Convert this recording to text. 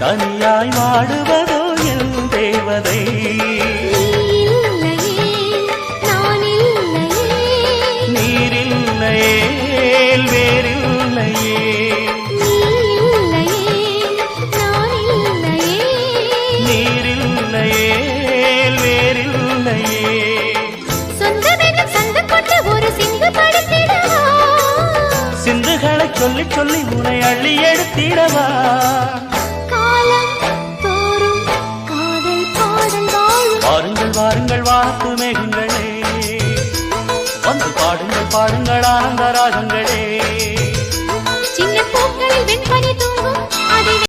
தனியாய் வாடுவதோ என் தேவதை. நீரில்லையே வேறில்லையே, நீரில்லையே வேறில்லையே. சிந்துகளை சொல்லி சொல்லி உனை அள்ளி எடுத்திடவா. வாருங்கள் வாருங்கள் வானத்து மேகங்களே, வந்து பாடுங்கள் பாடுங்கள் ஆனந்த ராகங்களே.